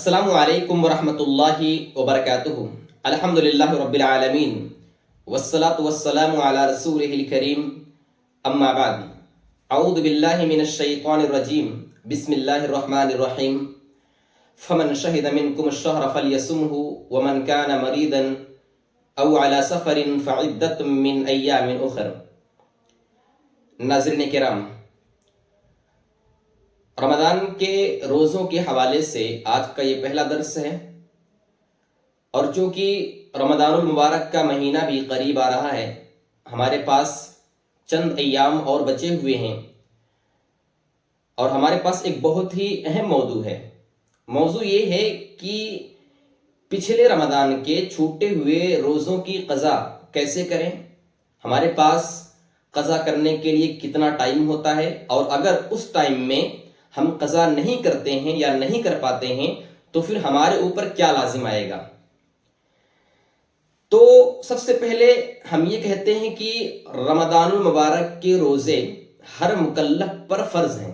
السلام علیکم ورحمۃ اللہ وبرکاتہ۔ الحمدللہ رب العالمین والصلاة والسلام علی رسولہ الکریم، اما بعد، اعوذ باللہ من الشیطان الرجیم، بسم اللہ الرحمن الرحیم۔ فمن شہد منکم الشہر فلیصمہ ومن کان مریضا او علی سفر فعدۃ من ایام اخر۔ ناظرین کرام، رمضان کے روزوں کے حوالے سے آج کا یہ پہلا درس ہے، اور چونکہ رمضان المبارک کا مہینہ بھی قریب آ رہا ہے، ہمارے پاس چند ایام اور بچے ہوئے ہیں، اور ہمارے پاس ایک بہت ہی اہم موضوع ہے۔ موضوع یہ ہے کہ پچھلے رمضان کے چھوٹے ہوئے روزوں کی قضا کیسے کریں، ہمارے پاس قضا کرنے کے لیے کتنا ٹائم ہوتا ہے، اور اگر اس ٹائم میں ہم قضا نہیں کرتے ہیں یا نہیں کر پاتے ہیں تو پھر ہمارے اوپر کیا لازم آئے گا۔ تو سب سے پہلے ہم یہ کہتے ہیں کہ رمضان المبارک کے روزے ہر مکلف پر فرض ہیں،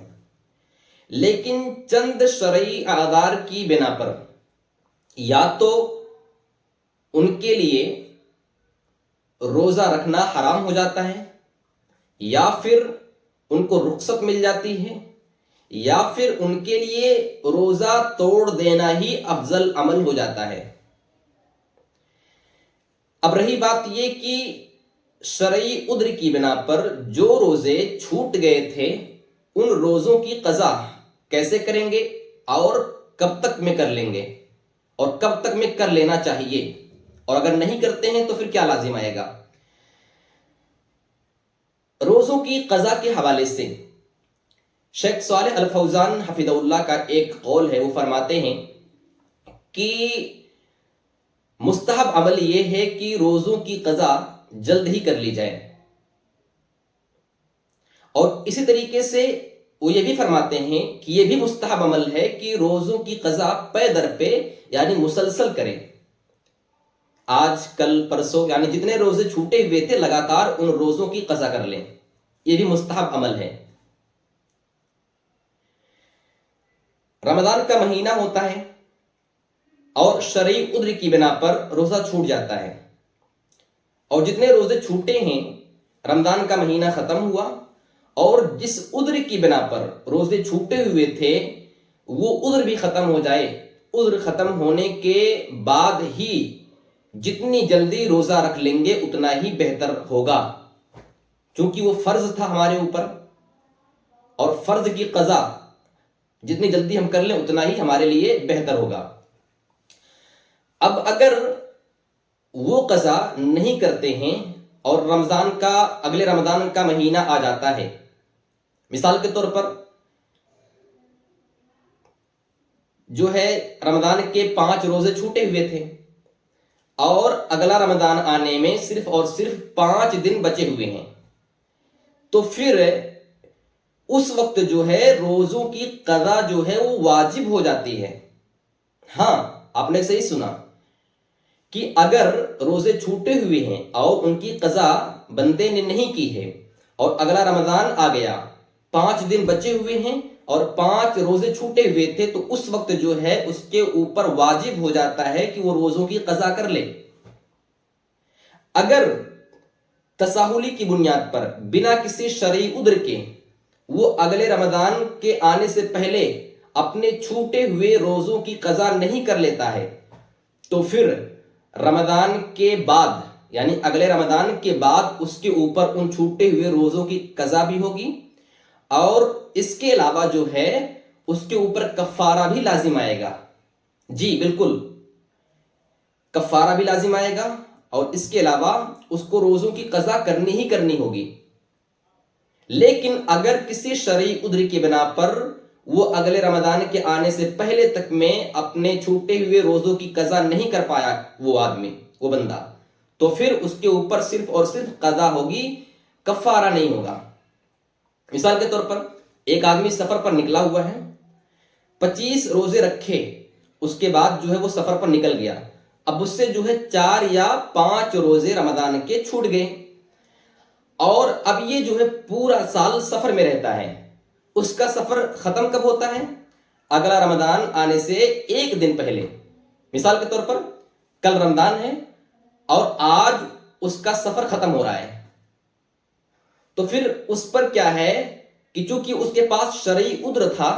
لیکن چند شرعی اعذار کی بنا پر یا تو ان کے لیے روزہ رکھنا حرام ہو جاتا ہے، یا پھر ان کو رخصت مل جاتی ہے، یا پھر ان کے لیے روزہ توڑ دینا ہی افضل عمل ہو جاتا ہے۔ اب رہی بات یہ کہ شرعی عذر کی بنا پر جو روزے چھوٹ گئے تھے، ان روزوں کی قضا کیسے کریں گے اور کب تک میں کر لیں گے، اور کب تک میں کر لینا چاہیے، اور اگر نہیں کرتے ہیں تو پھر کیا لازم آئے گا۔ روزوں کی قضا کے حوالے سے شیخ صالح الفوزان حفظہ اللہ کا ایک قول ہے، وہ فرماتے ہیں کہ مستحب عمل یہ ہے کہ روزوں کی قضا جلد ہی کر لی جائے، اور اسی طریقے سے وہ یہ بھی فرماتے ہیں کہ یہ بھی مستحب عمل ہے کہ روزوں کی قضا پے در پہ یعنی مسلسل کریں، آج کل پرسوں یعنی جتنے روزے چھوٹے ہوئے تھے لگاتار ان روزوں کی قضا کر لیں، یہ بھی مستحب عمل ہے۔ رمضان کا مہینہ ہوتا ہے اور شرعی عذر کی بنا پر روزہ چھوٹ جاتا ہے، اور جتنے روزے چھوٹے ہیں رمضان کا مہینہ ختم ہوا، اور جس عذر کی بنا پر روزے چھوٹے ہوئے تھے وہ عذر بھی ختم ہو جائے، عذر ختم ہونے کے بعد ہی جتنی جلدی روزہ رکھ لیں گے اتنا ہی بہتر ہوگا، چونکہ وہ فرض تھا ہمارے اوپر، اور فرض کی قضا جتنی جلدی ہم کر لیں اتنا ہی ہمارے لیے بہتر ہوگا۔ اب اگر وہ قضا نہیں کرتے ہیں اور اگلے رمضان کا مہینہ آ جاتا ہے، مثال کے طور پر جو ہے رمضان کے 5 روزے چھوٹے ہوئے تھے، اور اگلا رمضان آنے میں صرف اور صرف 5 دن بچے ہوئے ہیں، تو پھر اس وقت جو ہے روزوں کی قضا جو ہے وہ واجب ہو جاتی ہے۔ ہاں، آپ نے صحیح سنا کہ اگر روزے چھوٹے ہوئے ہیں اور ان کی قضا بندے نے نہیں کی ہے، اور اگلا رمضان آ گیا، 5 دن بچے ہوئے ہیں اور 5 روزے چھوٹے ہوئے تھے، تو اس وقت جو ہے اس کے اوپر واجب ہو جاتا ہے کہ وہ روزوں کی قضا کر لے۔ اگر تساہلی کی بنیاد پر بنا کسی شرعی عذر کے وہ اگلے رمضان کے آنے سے پہلے اپنے چھوٹے ہوئے روزوں کی قضا نہیں کر لیتا ہے، تو پھر رمضان کے بعد یعنی اگلے رمضان کے بعد اس کے اوپر ان چھوٹے ہوئے روزوں کی قضا بھی ہوگی، اور اس کے علاوہ جو ہے اس کے اوپر کفارہ بھی لازم آئے گا۔ جی بالکل، کفارہ بھی لازم آئے گا، اور اس کے علاوہ اس کو روزوں کی قضا کرنی ہی کرنی ہوگی۔ لیکن اگر کسی شرعی عذر کی بنا پر وہ اگلے رمضان کے آنے سے پہلے تک میں اپنے چھوٹے ہوئے روزوں کی قضا نہیں کر پایا وہ آدمی، وہ بندہ، تو پھر اس کے اوپر صرف اور صرف قضا ہوگی، کفارہ نہیں ہوگا۔ مثال کے طور پر ایک آدمی سفر پر نکلا ہوا ہے، 25 روزے رکھے، اس کے بعد جو ہے وہ سفر پر نکل گیا، اب اس سے جو ہے 4 یا 5 روزے رمضان کے چھوٹ گئے، اور اب یہ جو ہے پورا سال سفر میں رہتا ہے۔ اس کا سفر ختم کب ہوتا ہے؟ اگلا رمضان آنے سے ایک دن پہلے، مثال کے طور پر کل رمضان ہے اور آج اس کا سفر ختم ہو رہا ہے، تو پھر اس پر کیا ہے کہ چونکہ اس کے پاس شرعی عذر تھا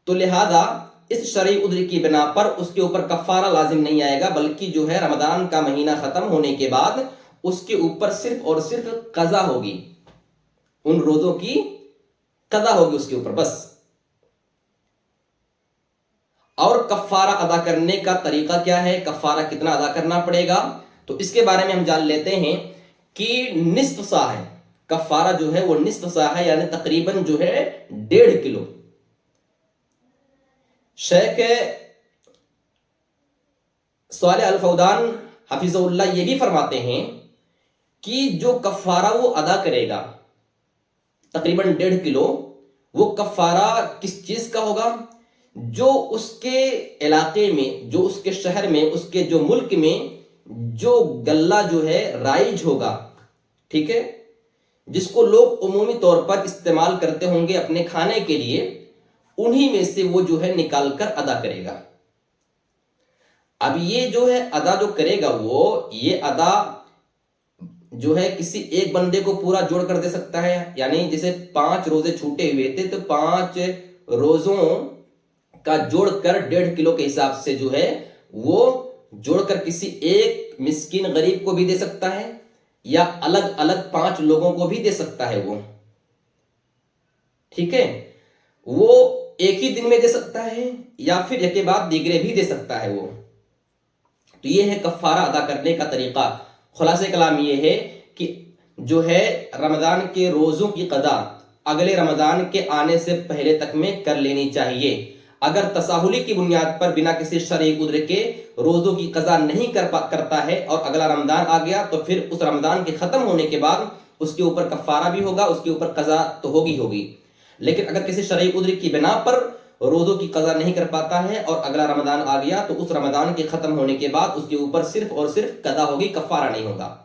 تو لہذا اس شرعی عذر کی بنا پر اس کے اوپر کفارہ لازم نہیں آئے گا، بلکہ جو ہے رمضان کا مہینہ ختم ہونے کے بعد اس کے اوپر صرف اور صرف قضا ہوگی، ان روزوں کی قضا ہوگی اس کے اوپر بس۔ اور کفارہ ادا کرنے کا طریقہ کیا ہے، کفارہ کتنا ادا کرنا پڑے گا، تو اس کے بارے میں ہم جان لیتے ہیں کہ نصف سا ہے کفارہ، جو ہے وہ نصف سا ہے، یعنی تقریباً جو ہے 1.5 کلو۔ شیخ صالح الفودان حفظ اللہ یہ بھی فرماتے ہیں کہ جو کفارہ وہ ادا کرے گا تقریباً 1.5 کلو، وہ کفارہ کس چیز کا ہوگا؟ جو اس کے علاقے میں، جو اس کے شہر میں، اس کے جو ملک میں جو غلہ جو ہے رائج ہوگا، ٹھیک ہے، جس کو لوگ عمومی طور پر استعمال کرتے ہوں گے اپنے کھانے کے لیے، انہی میں سے وہ جو ہے نکال کر ادا کرے گا۔ اب یہ جو ہے ادا جو کرے گا، وہ یہ ادا جو ہے کسی ایک بندے کو پورا جوڑ کر دے سکتا ہے، یعنی جیسے 5 روزے چھوٹے ہوئے تھے تو 5 روزوں کا جوڑ کر 1.5 کلو کے حساب سے جو ہے وہ جوڑ کر کسی ایک مسکین غریب کو بھی دے سکتا ہے، یا الگ الگ 5 لوگوں کو بھی دے سکتا ہے وہ، ٹھیک ہے، وہ ایک ہی دن میں دے سکتا ہے یا پھر ایک کے بعد دیگرے بھی دے سکتا ہے وہ۔ تو یہ ہے کفارہ ادا کرنے کا طریقہ۔ خلاصہ کلام یہ ہے کہ جو ہے رمضان کے روزوں کی قضا اگلے رمضان کے آنے سے پہلے تک میں کر لینی چاہیے۔ اگر تساہلی کی بنیاد پر بنا کسی شرعی عذر کے روزوں کی قضا نہیں کرتا ہے اور اگلا رمضان آ گیا تو پھر اس رمضان کے ختم ہونے کے بعد اس کے اوپر کفارہ بھی ہوگا، اس کے اوپر قضا تو ہوگی۔ لیکن اگر کسی شرعی عذر کی بنا پر روزوں کی قضا نہیں کر پاتا ہے اور اگلا رمضان آ گیا تو اس رمضان کے ختم ہونے کے بعد اس کے اوپر صرف اور صرف قضا ہوگی، کفارہ نہیں ہوگا۔